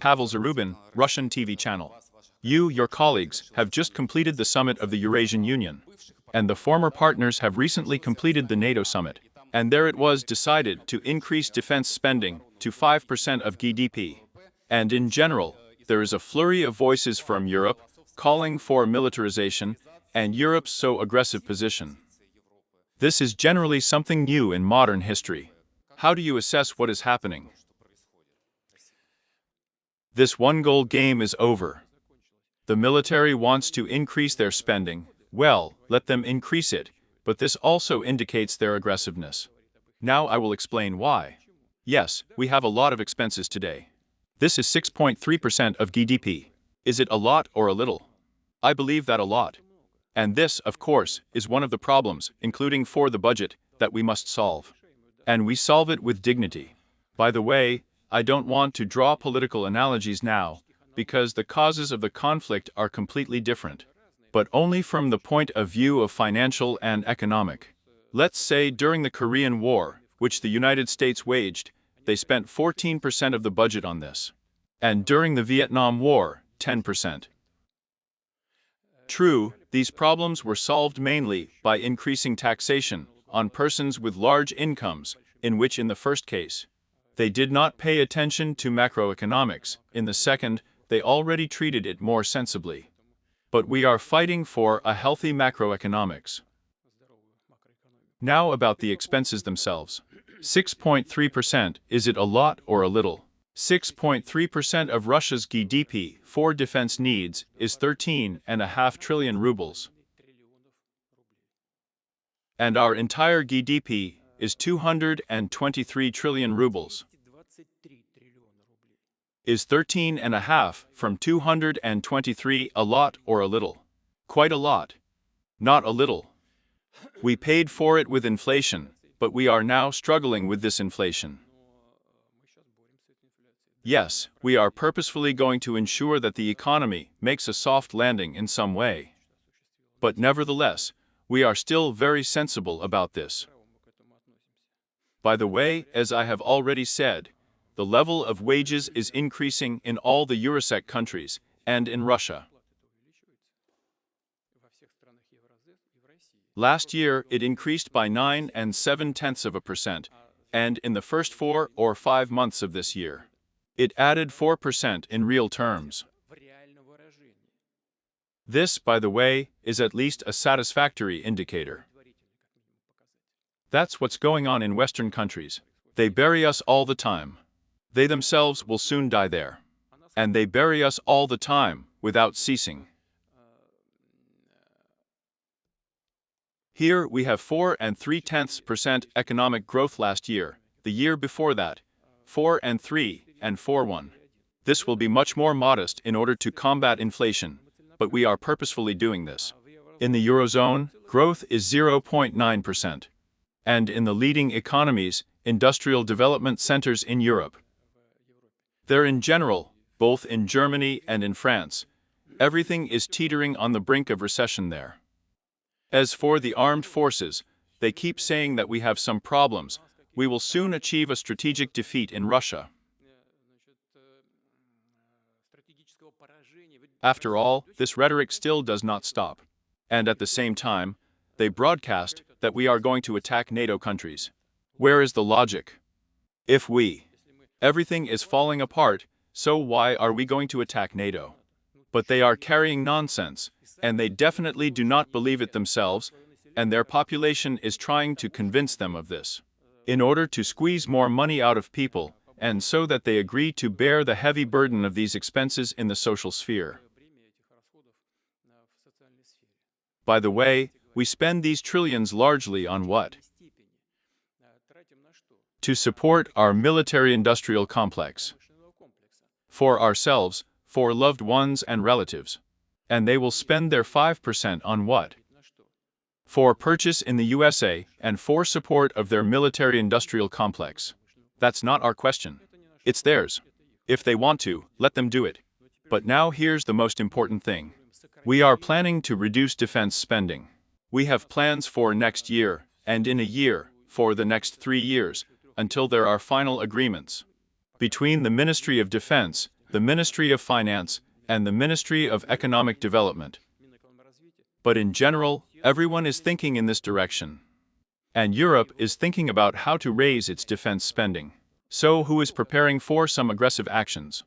Pavel Zarubin, Russian TV channel. You, your colleagues, have just completed the summit of the Eurasian Union. And the former partners have recently completed the NATO summit. And there it was decided to increase defense spending to 5% of GDP. And in general, there is a flurry of voices from Europe calling for militarization and Europe's so aggressive position. This is generally something new in modern history. How do you assess what is happening? This one-goal game is over. The military wants to increase their spending. Well, let them increase it, but this also indicates their aggressiveness. Now I will explain why. Yes, we have a lot of expenses today. This is 6.3% of GDP. Is it a lot or a little? I believe that a lot. And this, of course, is one of the problems, including for the budget, that we must solve. And we solve it with dignity. By the way, I don't want to draw political analogies now, because the causes of the conflict are completely different, but only from the point of view of financial and economic. Let's say during the Korean War, which the United States waged, they spent 14% of the budget on this. And during the Vietnam War, 10%. True, these problems were solved mainly by increasing taxation on persons with large incomes, in which in the first case, they did not pay attention to macroeconomics. In the second, they already treated it more sensibly. But we are fighting for a healthy macroeconomics. Now about the expenses themselves. 6.3%, is it a lot or a little? 6.3% of Russia's GDP for defense needs is 13.5 trillion rubles. And our entire GDP is 223 trillion rubles. Is 13.5 from 223 a lot or a little? Quite a lot. Not a little. We paid for it with inflation, but we are now struggling with this inflation. Yes, we are purposefully going to ensure that the economy makes a soft landing in some way. But nevertheless, we are still very sensible about this. By the way, as I have already said, the level of wages is increasing in all the Eurasian countries and in Russia. Last year, it increased by 9.7%, and in the first 4 or 5 months of this year, it added 4% in real terms. This, by the way, is at least a satisfactory indicator. That's what's going on in Western countries. They bury us all the time. They themselves will soon die there. And they bury us all the time, without ceasing. Here we have 4.3% economic growth last year. The year before that, 4.3 and 4.1. This will be much more modest in order to combat inflation, but we are purposefully doing this. In the Eurozone, growth is 0.9%. And in the leading economies, industrial development centers in Europe, there in general, both in Germany and in France, everything is teetering on the brink of recession there. As for the armed forces, they keep saying that we have some problems. We will soon achieve a strategic defeat in Russia. After all, this rhetoric still does not stop. And at the same time, they broadcast that we are going to attack NATO countries. Where is the logic? If everything is falling apart, so why are we going to attack NATO? But they are carrying nonsense, and they definitely do not believe it themselves, and their population is trying to convince them of this. In order to squeeze more money out of people, and so that they agree to bear the heavy burden of these expenses in the social sphere. By the way, we spend these trillions largely on what? To support our military-industrial complex. For ourselves, for loved ones and relatives. And they will spend their 5% on what? For purchase in the USA and for support of their military-industrial complex. That's not our question. It's theirs. If they want to, let them do it. But now here's the most important thing. We are planning to reduce defense spending. We have plans for next year, and in a year, for the next 3 years, until there are final agreements between the Ministry of Defense the Ministry of Finance, and the Ministry of Economic Development. But in general, everyone is thinking in this direction. And Europe is thinking about how to raise its defense spending. So who is preparing for some aggressive actions?